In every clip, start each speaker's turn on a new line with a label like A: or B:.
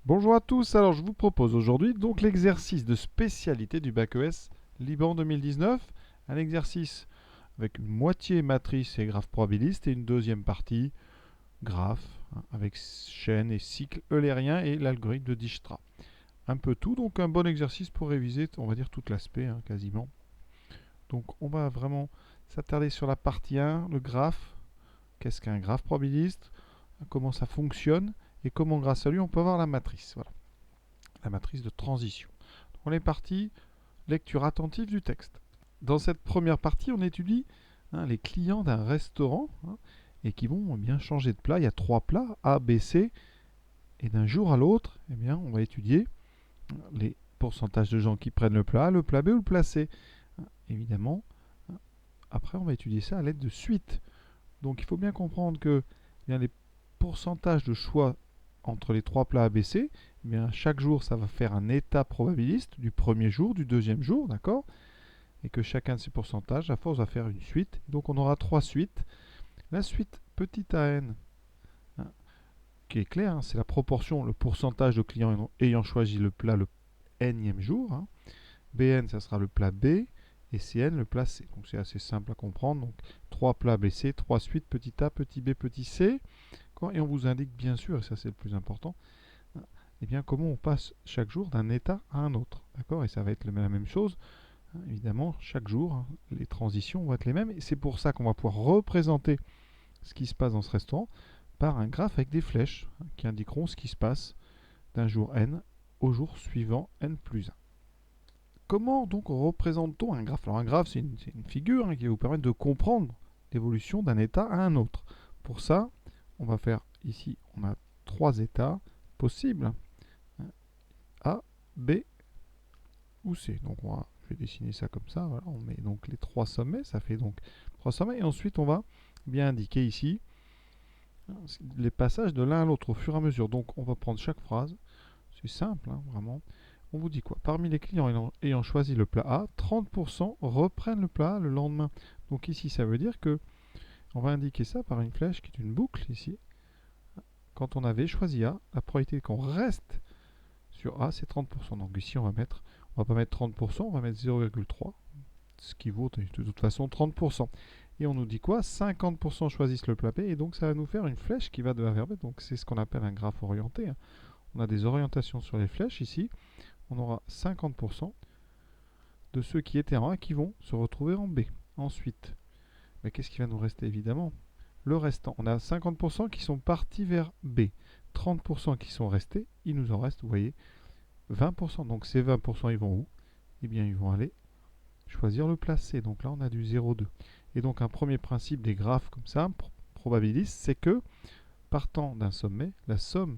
A: Bonjour à tous, alors je vous propose aujourd'hui donc l'exercice de spécialité du bac ES Liban 2019, un exercice avec une moitié matrice et graphe probabiliste et une deuxième partie graphe avec chaîne et cycle eulérien et l'algorithme de Dijkstra. Un peu tout, donc un bon exercice pour réviser, on va dire tout l'aspect quasiment. Donc on va vraiment s'attarder sur la partie 1, le graphe. Qu'est-ce qu'un graphe probabiliste? Comment ça fonctionne? Et comment grâce à lui on peut avoir la matrice. Voilà, la matrice de transition. On est parti, lecture attentive du texte. Dans cette première partie, on étudie les clients d'un restaurant et qui vont bien changer de plat. Il y a 3 plats, A, B, C. Et d'un jour à l'autre, on va étudier les pourcentages de gens qui prennent le plat A, le plat B ou le plat C. Évidemment, après, on va étudier ça à l'aide de suites. Donc, il faut bien comprendre que les pourcentages de choix entre les 3 plats A, B, C, chaque jour, ça va faire un état probabiliste du premier jour, du deuxième jour, d'accord? Et que chacun de ces pourcentages, à force, va faire une suite. Donc, on aura 3 suites. La suite petit an, qui est claire, c'est la proportion, le pourcentage de clients ayant choisi le plat le nème jour. Bn, ça sera le plat B. Et Cn, le plat C. Donc, c'est assez simple à comprendre. Donc, 3 plats BC, 3 suites petit a, petit b, petit c. Et on vous indique bien sûr, et ça c'est le plus important, comment on passe chaque jour d'un état à un autre. D'accord? Et ça va être la même chose. Évidemment, chaque jour, les transitions vont être les mêmes. Et c'est pour ça qu'on va pouvoir représenter ce qui se passe dans ce restaurant par un graphe avec des flèches qui indiqueront ce qui se passe d'un jour n au jour suivant n plus 1. Comment donc représente-t-on un graphe? Alors un graphe, c'est une figure qui va vous permettre de comprendre l'évolution d'un état à un autre. Pour ça, on va faire ici, on a 3 états possibles. A, B ou C. Donc je vais dessiner ça comme ça. Voilà, on met donc les 3 sommets. Ça fait donc 3 sommets. Et ensuite, on va bien indiquer ici les passages de l'un à l'autre au fur et à mesure. Donc on va prendre chaque phrase. C'est simple, vraiment. On vous dit quoi? Parmi les clients ayant choisi le plat A, 30% reprennent le plat A le lendemain. Donc ici, ça veut dire que on va indiquer ça par une flèche qui est une boucle ici. Quand on avait choisi A, la probabilité qu'on reste sur A, c'est 30%. Donc ici, on va pas mettre 30%, on va mettre 0,3, ce qui vaut de toute façon 30%. Et on nous dit quoi? 50% choisissent le plat B, et donc ça va nous faire une flèche qui va de A vers B. Donc c'est ce qu'on appelle un graphe orienté. On a des orientations sur les flèches ici. On aura 50% de ceux qui étaient en A qui vont se retrouver en B. Ensuite, qu'est-ce qui va nous rester évidemment? Le restant. On a 50% qui sont partis vers B. 30% qui sont restés. Il nous en reste, vous voyez, 20%. Donc ces 20%, ils vont où? Eh bien, ils vont aller choisir le plat C. Donc là, on a du 0,2. Et donc un premier principe des graphes comme ça, probabiliste, c'est que partant d'un sommet, la somme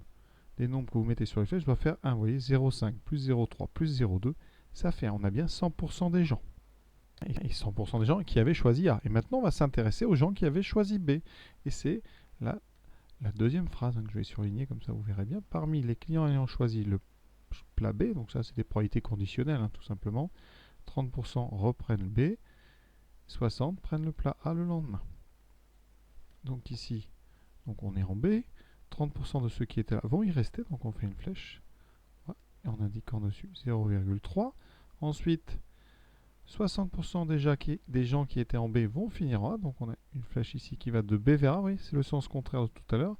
A: des nombres que vous mettez sur les flèches doit faire 1. Vous voyez, 0,5 plus 0,3 plus 0,2, ça fait 1. On a bien 100% des gens. Et 100% des gens qui avaient choisi A. Et maintenant, on va s'intéresser aux gens qui avaient choisi B. Et c'est la deuxième phrase que je vais surligner, comme ça vous verrez bien. Parmi les clients ayant choisi le plat B, donc ça c'est des probabilités conditionnelles tout simplement, 30% reprennent B, 60 prennent le plat A le lendemain. Donc ici, donc on est en B, 30% de ceux qui étaient là vont y rester, donc on fait une flèche et on indique en dessus 0,3. Ensuite, 60% des gens qui étaient en B vont finir en A, donc on a une flèche ici qui va de B vers A, oui, c'est le sens contraire de tout à l'heure.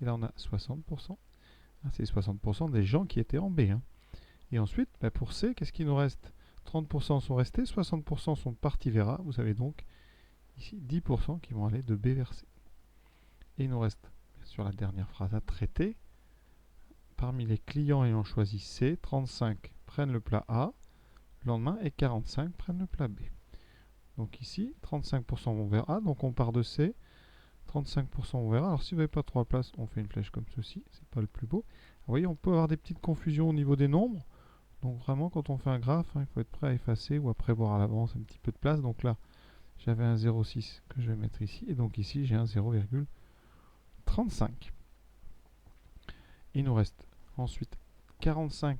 A: Et là on a 60%, c'est 60% des gens qui étaient en B. Et ensuite, pour C, qu'est-ce qu'il nous reste? 30% sont restés, 60% sont partis vers A, vous avez donc ici 10% qui vont aller de B vers C. Et il nous reste bien sûr la dernière phrase à traiter. Parmi les clients ayant choisi C, 35 prennent le plat A le lendemain et 45 prennent le plat B. Donc ici, 35% vont vers A, donc on part de C, 35% vont vers A. Alors si vous n'avez pas 3 places, on fait une flèche comme ceci, c'est pas le plus beau. Vous voyez, on peut avoir des petites confusions au niveau des nombres. Donc vraiment, quand on fait un graphe, il faut être prêt à effacer ou à prévoir à l'avance un petit peu de place. Donc là, j'avais un 0,6 que je vais mettre ici, et donc ici, j'ai un 0,35. Il nous reste ensuite 45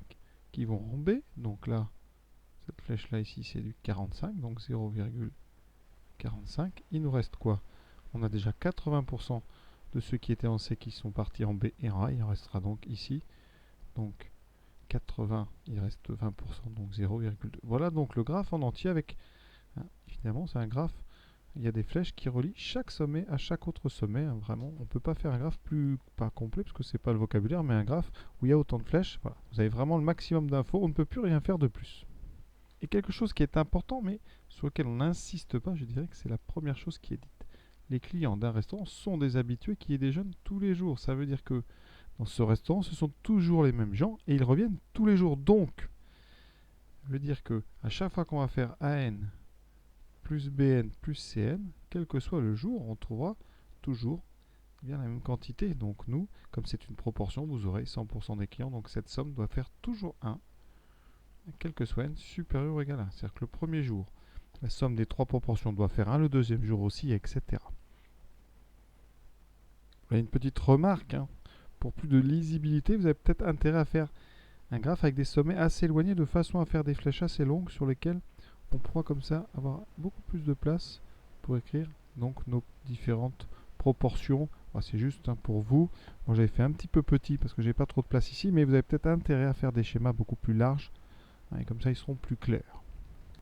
A: qui vont en B. Donc là, cette flèche là ici, c'est du 45, donc 0,45. Il nous reste quoi? On a déjà 80% de ceux qui étaient en C qui sont partis en B et en A. Il en restera donc ici Donc 80, il reste 20%, donc 0,2. Voilà donc le graphe en entier avec, hein, évidemment c'est un graphe, il y a des flèches qui relient chaque sommet à chaque autre sommet, hein, vraiment, on ne peut pas faire un graphe plus, pas complet, parce que c'est pas le vocabulaire, mais un graphe où il y a autant de flèches, voilà. Vous avez vraiment le maximum d'infos, on ne peut plus rien faire de plus. Et quelque chose qui est important, mais sur lequel on n'insiste pas, je dirais que c'est la première chose qui est dite. Les clients d'un restaurant sont des habitués qui déjeunent tous les jours. Ça veut dire que dans ce restaurant, ce sont toujours les mêmes gens et ils reviennent tous les jours. Donc, ça veut dire que à chaque fois qu'on va faire AN plus BN plus CN, quel que soit le jour, on trouvera toujours bien la même quantité. Donc nous, comme c'est une proportion, vous aurez 100% des clients. Donc cette somme doit faire toujours 1, quel que soit n, supérieur ou égal à 1. C'est-à-dire que le premier jour, la somme des trois proportions doit faire 1, le deuxième jour aussi, etc. Voilà une petite remarque, hein. Pour plus de lisibilité, vous avez peut-être intérêt à faire un graphe avec des sommets assez éloignés de façon à faire des flèches assez longues sur lesquelles on pourra comme ça avoir beaucoup plus de place pour écrire donc nos différentes proportions. C'est juste, hein, pour vous. Moi j'avais fait un petit peu petit parce que j'ai pas trop de place ici, mais vous avez peut-être intérêt à faire des schémas beaucoup plus larges, hein, et comme ça ils seront plus clairs.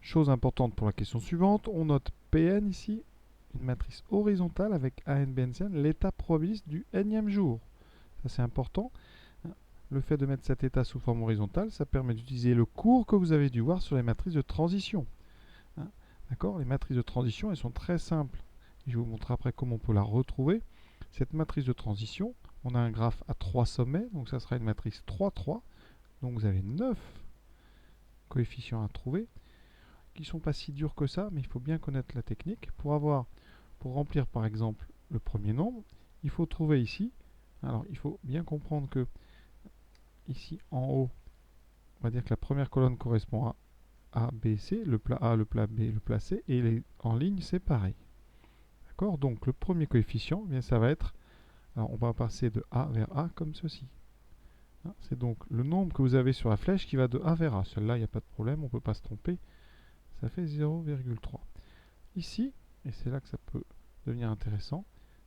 A: Chose importante pour la question suivante, on note Pn ici, une matrice horizontale avec AN, BN, CN, l'état probabiliste du nème jour. Ça c'est important. Le fait de mettre cet état sous forme horizontale, ça permet d'utiliser le cours que vous avez dû voir sur les matrices de transition. Hein, d'accord? Les matrices de transition, elles sont très simples. Je vais vous montrer après comment on peut la retrouver. Cette matrice de transition, on a un graphe à 3 sommets, donc ça sera une matrice 3, 3. Donc vous avez 9 coefficients à trouver, qui ne sont pas si durs que ça, mais il faut bien connaître la technique. Pour remplir par exemple le premier nombre, il faut trouver ici, alors il faut bien comprendre que ici en haut, on va dire que la première colonne correspond à A, B, C, le plat A, le plat B, le plat C, et en ligne c'est pareil. D'accord? Donc le premier coefficient, eh bien, ça va être, alors on va passer de A vers A comme ceci. Hein, c'est donc le nombre que vous avez sur la flèche qui va de A vers A. Celle-là, il n'y a pas de problème, on ne peut pas se tromper. Ça fait 0,3. Ici, et c'est là que ça peut devenir intéressant,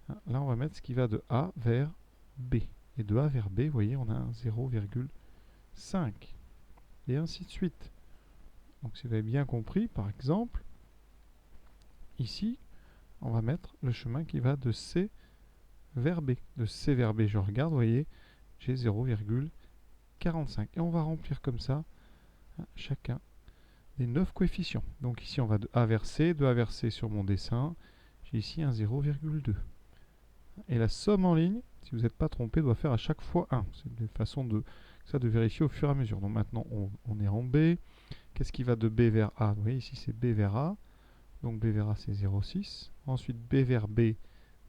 A: hein, là on va mettre ce qui va de A vers B. Et de A vers B, vous voyez, on a un 0,5. Et ainsi de suite. Donc si vous avez bien compris, par exemple, ici, on va mettre le chemin qui va de C vers B. De C vers B, je regarde, vous voyez, j'ai 0,45. Et on va remplir comme ça, hein, chacun des 9 coefficients. Donc ici, on va de A vers C, de A vers C sur mon dessin. J'ai ici un 0,2. Et la somme en ligne, si vous n'êtes pas trompé, doit faire à chaque fois 1. C'est une façon de vérifier au fur et à mesure. Donc maintenant, on est en B. Qu'est-ce qui va de B vers A? Vous voyez, ici, c'est B vers A. Donc B vers A, c'est 0,6. Ensuite, B vers B,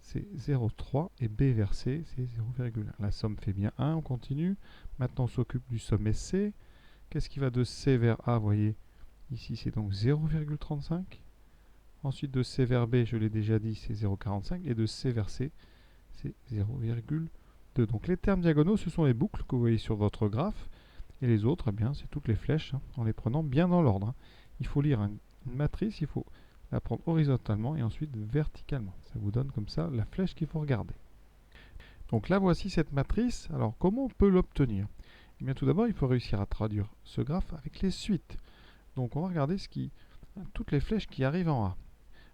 A: c'est 0,3. Et B vers C, c'est 0,1. La somme fait bien 1. On continue. Maintenant, on s'occupe du sommet C. Qu'est-ce qui va de C vers A? Vous voyez, ici, c'est donc 0,35. Ensuite, de C vers B, je l'ai déjà dit, c'est 0,45. Et de C vers C, c'est 0,2. Donc les termes diagonaux, ce sont les boucles que vous voyez sur votre graphe. Et les autres, eh bien, c'est toutes les flèches, hein, en les prenant bien dans l'ordre. Hein. Il faut lire une matrice, il faut la prendre horizontalement et ensuite verticalement. Ça vous donne comme ça la flèche qu'il faut regarder. Donc là, voici cette matrice. Alors, comment on peut l'obtenir? Eh bien, tout d'abord, il faut réussir à traduire ce graphe avec les suites. Donc, on va regarder toutes les flèches qui arrivent en A.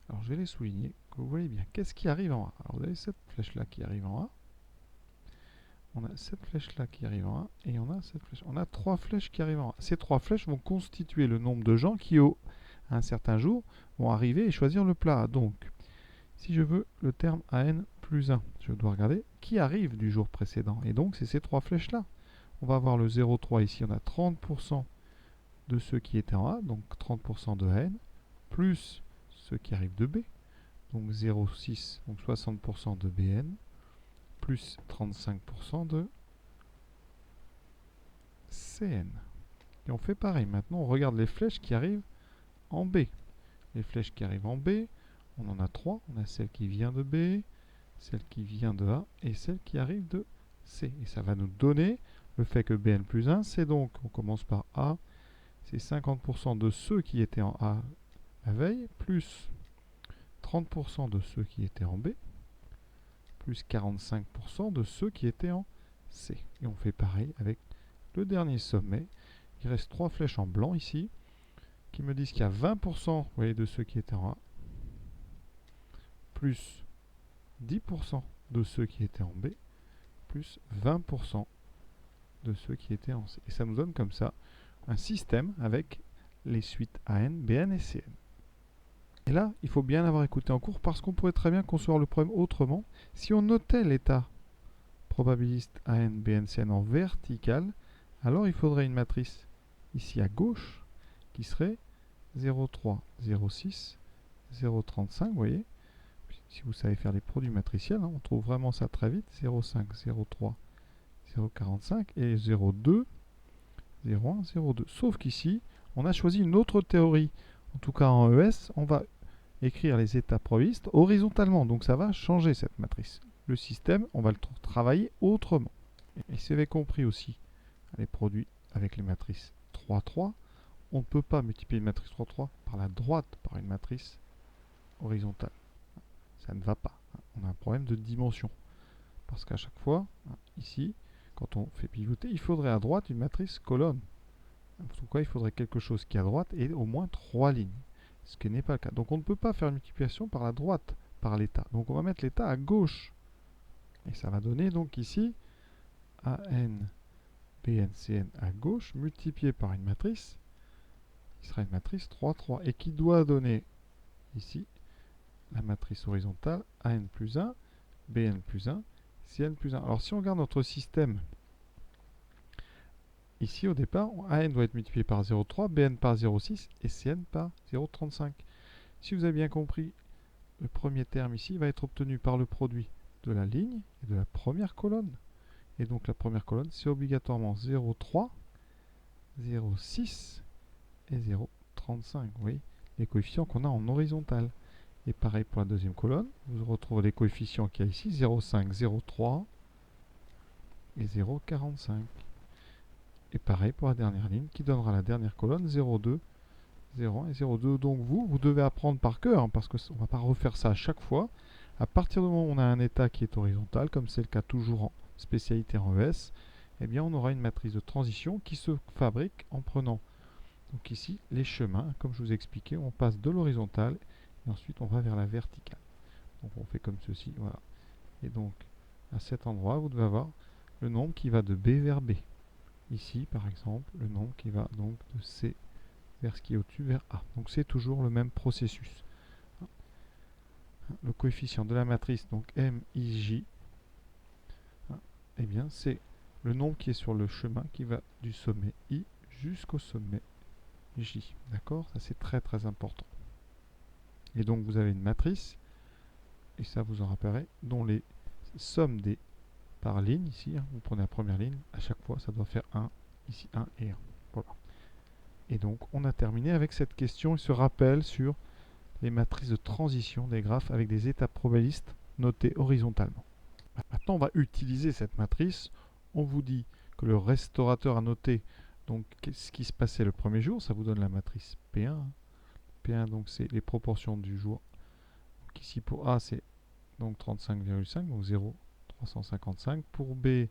A: Alors, je vais les souligner, que vous voyez bien. Qu'est-ce qui arrive en A? Alors, vous avez cette flèche-là qui arrive en A. On a cette flèche-là qui arrive en A. Et on a cette flèche. On a 3 flèches qui arrivent en A. Ces 3 flèches vont constituer le nombre de gens qui, à un certain jour, vont arriver et choisir le plat A. Donc, si je veux le terme AN plus 1, je dois regarder qui arrive du jour précédent. Et donc, c'est ces 3 flèches-là. On va avoir le 0,3 ici. On a 30% de ceux qui étaient en A. Donc, 30% de AN. Plus ceux qui arrivent de B. Donc, 0,6. Donc, 60% de BN. Plus 35% de CN. Et on fait pareil. Maintenant, on regarde les flèches qui arrivent en B. Les flèches qui arrivent en B, on en a 3. On a celle qui vient de B, celle qui vient de A et celle qui arrive de C. Et ça va nous donner le fait que Bn plus 1, c'est donc, on commence par A, c'est 50% de ceux qui étaient en A la veille, plus 30% de ceux qui étaient en B, plus 45% de ceux qui étaient en C. Et on fait pareil avec le dernier sommet. Il reste 3 flèches en blanc ici, qui me disent qu'il y a 20%, vous voyez, de ceux qui étaient en A, plus 10% de ceux qui étaient en B, plus 20% de ceux qui étaient en C. Et ça nous donne comme ça un système avec les suites AN, BN et CN. Et là, il faut bien avoir écouté en cours parce qu'on pourrait très bien concevoir le problème autrement. Si on notait l'état probabiliste AN, BN, CN en vertical, alors il faudrait une matrice ici à gauche qui serait 0,3, 0,6, 0,35, vous voyez. Si vous savez faire les produits matriciels, hein, on trouve vraiment ça très vite. 0,5, 0,3, 0,45 et 0,2, 0,1, 0,2. Sauf qu'ici, on a choisi une autre théorie. En tout cas en ES, on va écrire les états probabilistes horizontalement. Donc ça va changer cette matrice. Le système, on va le travailler autrement. Et si vous avez compris aussi les produits avec les matrices 3, 3, on ne peut pas multiplier une matrice 3, 3 par la droite par une matrice horizontale. Ça ne va pas. On a un problème de dimension. Parce qu'à chaque fois, ici, quand on fait pivoter, il faudrait à droite une matrice colonne. Pourquoi il faudrait quelque chose qui à droite ait au moins 3 lignes. Ce qui n'est pas le cas. Donc on ne peut pas faire une multiplication par la droite, par l'état. Donc on va mettre l'état à gauche. Et ça va donner donc ici AN, BN, CN à gauche, multiplié par une matrice, qui sera une matrice 3, 3. Et qui doit donner ici la matrice horizontale AN plus 1, BN plus 1, CN plus 1. Alors si on regarde notre système, ici au départ, AN doit être multiplié par 0,3, BN par 0,6 et CN par 0,35. Si vous avez bien compris, le premier terme ici va être obtenu par le produit de la ligne et de la première colonne. Et donc la première colonne, c'est obligatoirement 0,3, 0,6 et 0,35. Vous voyez les coefficients qu'on a en horizontal. Et pareil pour la deuxième colonne, vous retrouvez les coefficients qu'il y a ici, 0,5, 0,3 et 0,45. Et pareil pour la dernière ligne qui donnera la dernière colonne, 0,2, 0,1 et 0,2. Donc vous devez apprendre par cœur, hein, parce qu'on ne va pas refaire ça à chaque fois. À partir du moment où on a un état qui est horizontal, comme c'est le cas toujours en spécialité en ES, eh bien on aura une matrice de transition qui se fabrique en prenant donc ici les chemins, comme je vous ai expliqué, on passe de l'horizontale et ensuite on va vers la verticale. Donc on fait comme ceci, voilà. Et donc à cet endroit, vous devez avoir le nombre qui va de B vers B. Ici par exemple, le nombre qui va donc de C vers ce qui est au-dessus vers A. Donc c'est toujours le même processus. Le coefficient de la matrice, donc MIJ, eh bien c'est le nombre qui est sur le chemin qui va du sommet I jusqu'au sommet J. D'accord? Ça c'est très très important. Et donc vous avez une matrice, et ça vous en rappellerez, dont les sommes des par ligne, ici, hein, vous prenez la première ligne, à chaque fois ça doit faire 1, ici 1 et 1. Voilà. Et donc on a terminé avec cette question et ce rappel sur les matrices de transition des graphes avec des étapes probabilistes notées horizontalement. Maintenant on va utiliser cette matrice. On vous dit que le restaurateur a noté donc ce qui se passait le premier jour, ça vous donne la matrice P1. P1 donc c'est les proportions du jour. Donc ici pour A c'est donc 35,5, donc 0,355. Pour B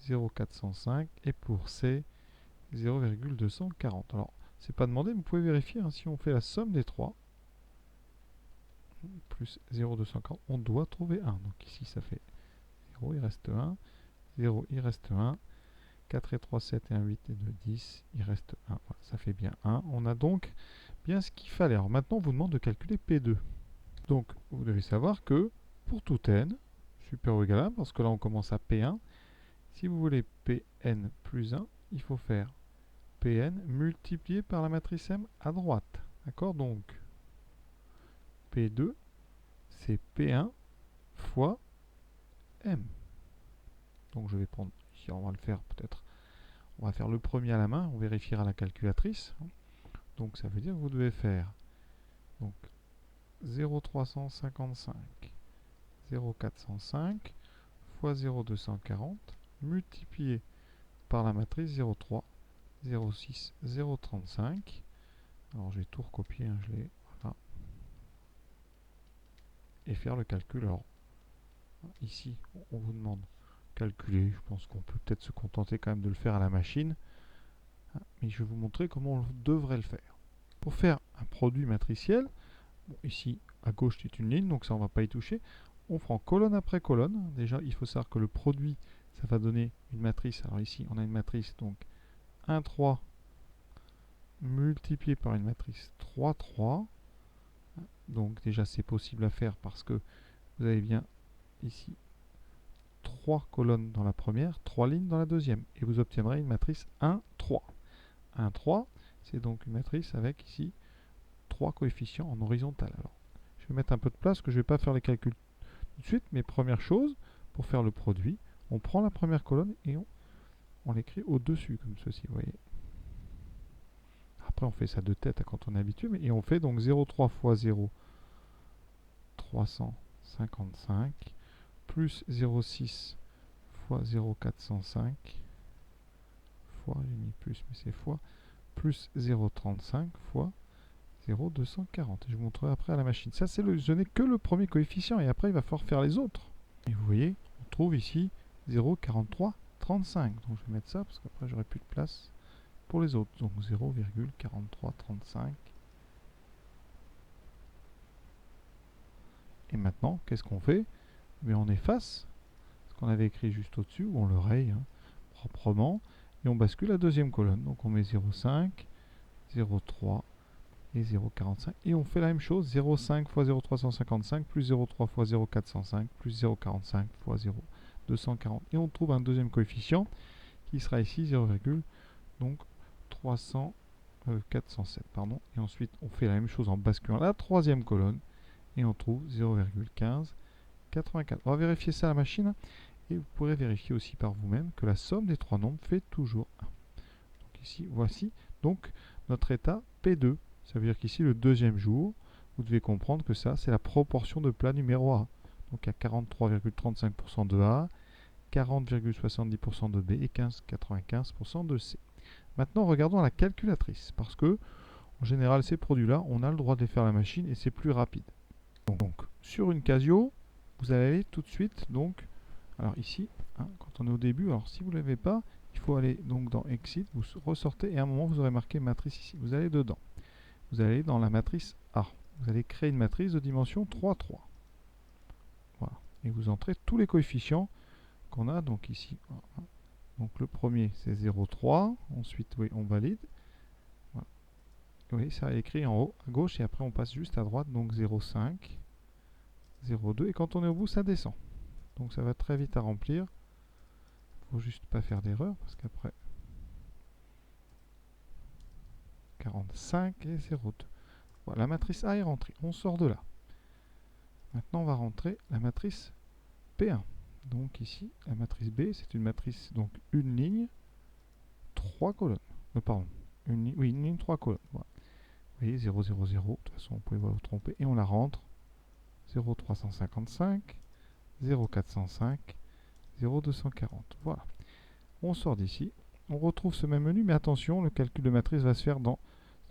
A: 0,405 et pour C 0,240. Alors c'est pas demandé, mais vous pouvez vérifier, hein, si on fait la somme des trois plus 0,240, on doit trouver 1. Donc ici ça fait 0, il reste 1, 0, il reste 1, 4 et 3, 7 et 1, 8 et 2, 10, il reste 1. Voilà, ça fait bien 1. On a donc bien ce qu'il fallait. Alors maintenant, on vous demande de calculer P2. Donc, vous devez savoir que pour tout n, supérieur ou égal à 1, parce que là, on commence à P1, si vous voulez Pn plus 1, il faut faire Pn multiplié par la matrice M à droite. D'accord? Donc, P2, c'est P1 fois M. Donc, je vais prendre, ici, on va le faire peut-être. On va faire le premier à la main, on vérifiera la calculatrice. Donc ça veut dire que vous devez faire donc 0,355, 0,405 fois 0,240 multiplié par la matrice 0,3, 0,6, 0,35. Alors je vais tout recopier, hein, voilà. Et faire le calcul. Alors ici, on vous demande calculer. Je pense qu'on peut peut-être se contenter quand même de le faire à la machine. Mais je vais vous montrer comment on devrait le faire. Pour faire un produit matriciel, bon, ici à gauche c'est une ligne, donc ça on ne va pas y toucher. On prend colonne après colonne. Déjà il faut savoir que le produit, ça va donner une matrice. Alors ici on a une matrice, donc 1, 3 multiplié par une matrice 3, 3. Donc déjà c'est possible à faire parce que vous avez bien ici 3 colonnes dans la première, 3 lignes dans la deuxième. Et vous obtiendrez une matrice 1, 3. 1, 3, c'est donc une matrice avec ici 3 coefficients en horizontal. Alors, je vais mettre un peu de place, que je ne vais pas faire les calculs tout de suite, mais première chose, pour faire le produit, on prend la première colonne et on l'écrit au-dessus, comme ceci, vous voyez. Après, on fait ça de tête quand on est habitué, et on fait donc 0,3 fois 0, 355, plus 0,6 fois 0,405, fois, j'ai mis plus, mais c'est fois, plus 0,35 fois 0,240. Je vous montrerai après à la machine. Ça, je n'ai que le premier coefficient, et après, il va falloir faire les autres. Et vous voyez, on trouve ici 0,4335. Donc, je vais mettre ça, parce qu'après, j'aurai plus de place pour les autres. Donc, 0,4335. Et maintenant, qu'est-ce qu'on fait? Mais on efface ce qu'on avait écrit juste au-dessus, ou on le raye proprement, et on bascule la deuxième colonne. Donc on met 0,5, 0,3 et 0,45. Et on fait la même chose, 0,5 fois 0,355 plus 0,3 fois 0,405 plus 0,45 fois 0,240. Et on trouve un deuxième coefficient qui sera ici 407. Pardon. Et ensuite, on fait la même chose en basculant la troisième colonne et on trouve 0,1584. On va vérifier ça à la machine et vous pourrez vérifier aussi par vous-même que la somme des trois nombres fait toujours 1. Donc ici, voici donc notre état P2. Ça veut dire qu'ici, le deuxième jour, vous devez comprendre que ça, c'est la proportion de plat numéro A. Donc il y a 43,35% de A, 40,70% de B et 15,95% de C. Maintenant, regardons la calculatrice, parce que, en général, ces produits-là, on a le droit de les faire à la machine et c'est plus rapide. Donc, sur une Casio, vous allez aller tout de suite, donc, alors ici, quand on est au début, alors si vous ne l'avez pas, il faut aller donc dans Exit, vous ressortez et à un moment, vous aurez marqué matrice ici. Vous allez dedans. Vous allez dans la matrice A. Vous allez créer une matrice de dimension 3, 3. Voilà. Et vous entrez tous les coefficients qu'on a donc ici. Donc le premier, c'est 0,3. Ensuite, oui, on valide. Voilà. Oui, ça est écrit en haut à gauche et après on passe juste à droite, donc 0,5, 0,2 et quand on est au bout, ça descend. Donc ça va très vite à remplir. Il ne faut juste pas faire d'erreur parce qu'après 45 et 0,2. Voilà, la matrice A est rentrée. On sort de là. Maintenant, on va rentrer la matrice P1. Donc ici, la matrice B, c'est une matrice, donc une ligne, 3 colonnes. Pardon, une ligne, 3 colonnes. Voilà. Vous voyez, 0, 0, 0. De toute façon, vous pouvez vous tromper. Et on la rentre. 0,355, 0,405, 0,240. Voilà. On sort d'ici. On retrouve ce même menu, mais attention, le calcul de matrice va se faire dans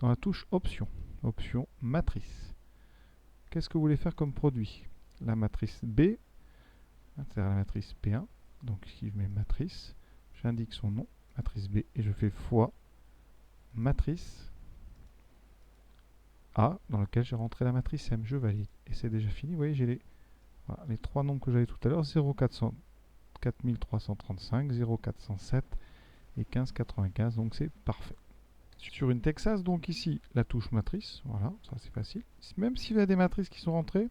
A: la touche Option. Option Matrice. Qu'est-ce que vous voulez faire comme produit? La matrice B, c'est-à-dire la matrice P1. Donc ici, je mets matrice. J'indique son nom, matrice B, et je fais fois matrice A, dans lequel j'ai rentré la matrice M. Je valide. Et c'est déjà fini. Vous voyez, j'ai les trois nombres que j'avais tout à l'heure, 4335, 0407 et 1595. Donc c'est parfait. Sur une Texas, donc ici, la touche matrice. Voilà, ça c'est facile. Même s'il y a des matrices qui sont rentrées,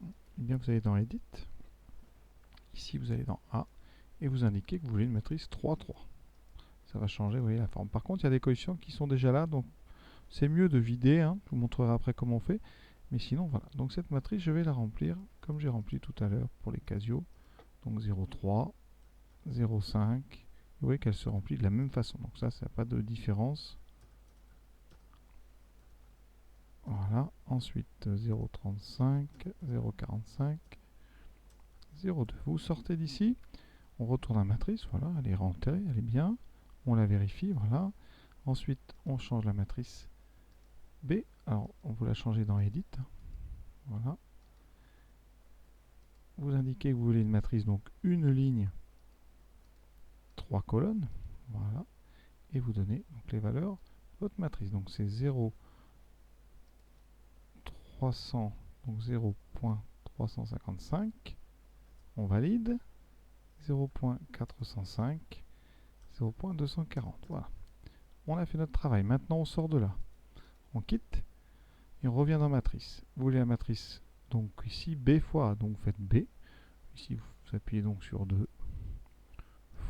A: eh bien vous allez dans Edit. Ici, vous allez dans A et vous indiquez que vous voulez une matrice 3, 3. Ça va changer, vous voyez, la forme. Par contre, il y a des coefficients qui sont déjà là, donc c'est mieux de vider. Je vous montrerai après comment on fait. Mais sinon, voilà. Donc cette matrice, je vais la remplir comme j'ai rempli tout à l'heure pour les Casio. Donc 0,3, 0,5. Vous voyez qu'elle se remplit de la même façon. Donc ça n'a pas de différence. Voilà. Ensuite, 0,35, 0,45, 0,2. Vous sortez d'ici. On retourne à la matrice. Voilà, elle est rentrée, elle est bien. On la vérifie. Voilà. Ensuite, on change la matrice B. Alors, on vous la changer dans Edit. Voilà. vous indiquez que vous voulez une matrice, donc une ligne, 3 colonnes, voilà, et vous donnez donc les valeurs de votre matrice. Donc c'est 0, 300, donc 0.355, on valide, 0.405, 0.240, voilà. On a fait notre travail, maintenant on sort de là. On quitte, et on revient dans matrice. Vous voulez la matrice, donc ici B fois A, donc vous faites B, ici vous appuyez donc sur 2,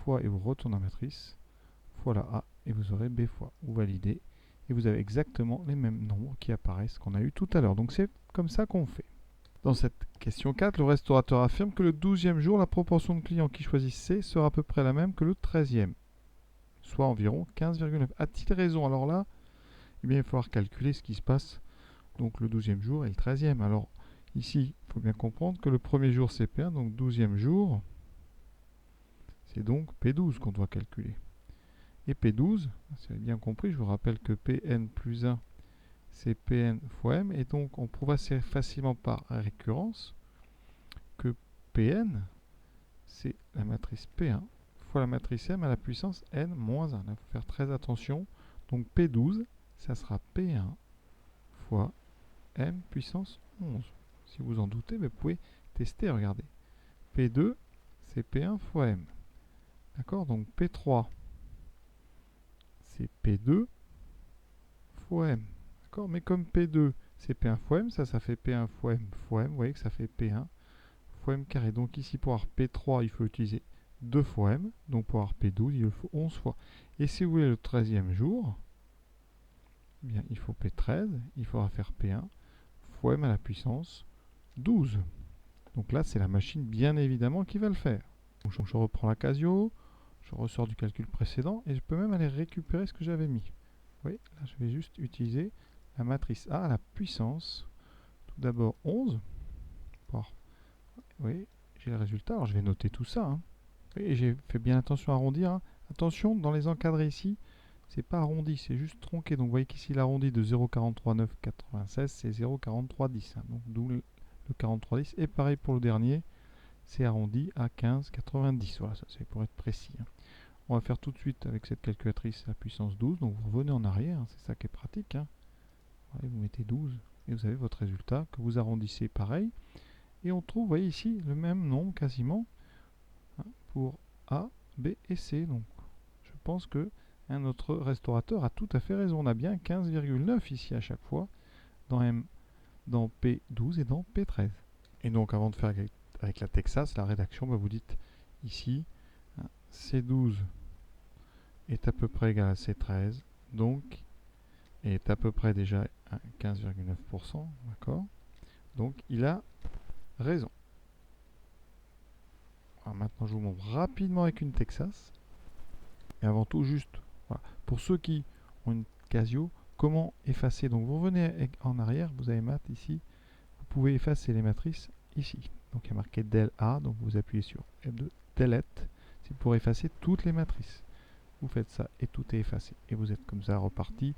A: fois et vous retournez en matrice, fois la A, et vous aurez B fois. Vous validez, et vous avez exactement les mêmes nombres qui apparaissent qu'on a eu tout à l'heure. Donc c'est comme ça qu'on fait. Dans cette question 4, le restaurateur affirme que le 12e jour, la proportion de clients qui choisissent C sera à peu près la même que le 13e, soit environ 15,9. A-t-il raison? Alors là, eh bien, il va falloir calculer ce qui se passe, donc le 12e jour et le 13e. Alors ici, il faut bien comprendre que le premier jour c'est P1, donc 12e jour, c'est donc P12 qu'on doit calculer. Et P12, si vous avez bien compris, je vous rappelle que Pn plus 1, c'est Pn fois M, et donc on prouve assez facilement par récurrence que Pn, c'est la matrice P1 fois la matrice M à la puissance n moins 1. Il faut faire très attention. Donc P12, ça sera P1 fois M puissance 11. Si vous en doutez, vous pouvez tester, regardez. P2, c'est P1 fois M. D'accord? Donc P3, c'est P2 fois M. D'accord? Mais comme P2, c'est P1 fois M, ça fait P1 fois M fois M. Vous voyez que ça fait P1 fois M carré. Donc ici, pour avoir P3, il faut utiliser 2 fois M. Donc pour avoir P12, il faut 11 fois. Et si vous voulez le 13e jour, eh bien, il faut P13, il faudra faire P1 fois M à la puissance 12. Donc là, c'est la machine, bien évidemment, qui va le faire. Donc je reprends la Casio, je ressors du calcul précédent, et je peux même aller récupérer ce que j'avais mis. Oui, là, je vais juste utiliser la matrice A à la puissance, tout d'abord 11. Oui, j'ai le résultat. Alors je vais noter tout ça. Hein. Et j'ai fait bien attention à arrondir. Hein. Attention, dans les encadrés ici, c'est pas arrondi, c'est juste tronqué. Donc vous voyez qu'ici l'arrondi de 0,43996, c'est 0,4310. Hein. Donc d'où le 4310. Et pareil pour le dernier, c'est arrondi à 15,90. Voilà, ça c'est pour être précis. Hein. On va faire tout de suite avec cette calculatrice la puissance 12. Donc vous revenez en arrière, hein. C'est ça qui est pratique. Hein. Voilà, vous mettez 12 et vous avez votre résultat que vous arrondissez pareil. Et on trouve, vous voyez ici, le même nombre quasiment hein, pour A, B et C. Donc je pense que notre restaurateur a tout à fait raison. On a bien 15,9 ici à chaque fois dans P12 et dans P13. Et donc avant de faire avec la Texas, la rédaction, bah, vous dites ici hein, C12 est à peu près égal à C13, donc est à peu près déjà à 15,9%, d'accord? Donc il a raison. Alors maintenant, je vous montre rapidement avec une Texas. Et avant tout, juste, voilà. Pour ceux qui ont une Casio, comment effacer? Donc vous revenez en arrière, vous avez math ici. Vous pouvez effacer les matrices ici. Donc il y a marqué del A, donc vous appuyez sur F2, delete. C'est pour effacer toutes les matrices. Vous faites ça et tout est effacé. Et vous êtes comme ça reparti,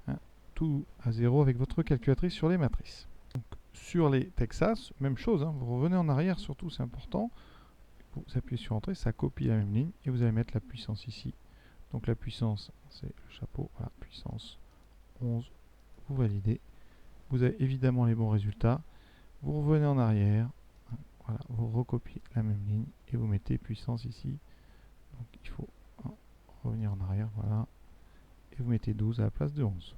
A: hein, tout à zéro avec votre calculatrice sur les matrices. Donc, sur les Texas, même chose, hein, vous revenez en arrière, surtout c'est important. Vous appuyez sur Entrée, ça copie la même ligne et vous allez mettre la puissance ici. Donc la puissance, c'est le chapeau, voilà, puissance 11, vous validez. Vous avez évidemment les bons résultats. Vous revenez en arrière, voilà, vous recopiez la même ligne et vous mettez puissance ici. Donc il faut revenir en arrière, voilà, et vous mettez 12 à la place de 11.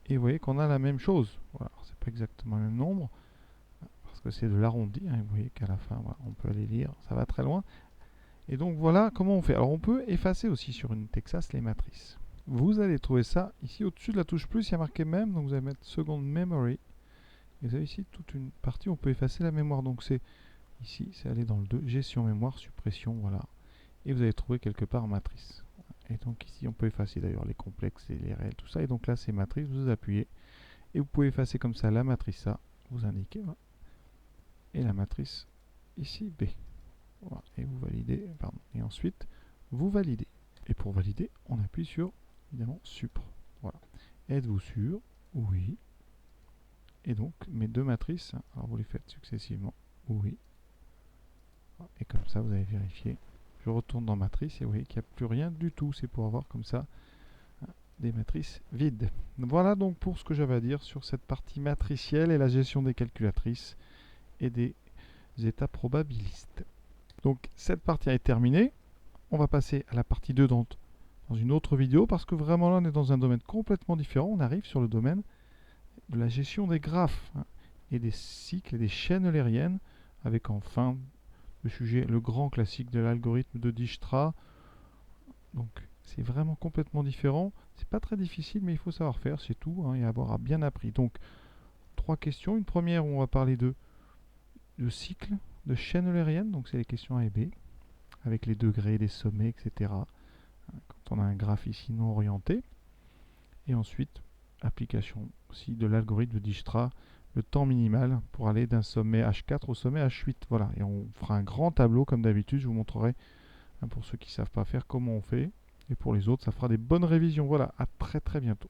A: Et vous voyez qu'on a la même chose. Voilà, c'est pas exactement le même nombre, parce que c'est de l'arrondi, hein, vous voyez qu'à la fin, voilà, on peut aller lire, ça va très loin. Et donc voilà comment on fait. Alors on peut effacer aussi sur une Texas les matrices. Vous allez trouver ça ici au-dessus de la touche plus, il y a marqué même, donc vous allez mettre second memory. Et vous avez ici toute une partie où on peut effacer la mémoire. Donc c'est ici, c'est aller dans le 2, gestion mémoire, suppression, voilà. Et vous allez trouver quelque part matrice. Et donc ici on peut effacer d'ailleurs les complexes et les réels, tout ça. Et donc là c'est matrice, vous appuyez. Et vous pouvez effacer comme ça la matrice A, vous indiquez. Voilà. Et la matrice ici B. Voilà. Et vous validez, pardon. Et ensuite, vous validez. Et pour valider, on appuie sur, évidemment, Supr. Voilà. Êtes-vous sûr? Oui. Et donc, mes deux matrices, alors vous les faites successivement. Oui. Et comme ça, vous avez vérifié. Je retourne dans matrice et vous voyez qu'il n'y a plus rien du tout. C'est pour avoir comme ça des matrices vides. Voilà donc pour ce que j'avais à dire sur cette partie matricielle et la gestion des calculatrices et des états probabilistes. Donc cette partie est terminée. On va passer à la partie 2 dans une autre vidéo parce que vraiment là on est dans un domaine complètement différent. On arrive sur le domaine de la gestion des graphes et des cycles et des chaînes eulériennes avec enfin le sujet, le grand classique de l'algorithme de Dijkstra. Donc c'est vraiment complètement différent. C'est pas très difficile, mais il faut savoir faire, c'est tout, et avoir bien appris. Donc, 3 questions. Une première où on va parler de cycle, de chaîne eulérienne, donc c'est les questions A et B, avec les degrés, les sommets, etc. Quand on a un graphe ici non orienté. Et ensuite, application aussi de l'algorithme de Dijkstra, le temps minimal pour aller d'un sommet H4 au sommet H8. Voilà, et on fera un grand tableau comme d'habitude, je vous montrerai, pour ceux qui ne savent pas faire, comment on fait. Et pour les autres, ça fera des bonnes révisions. Voilà, à très très bientôt.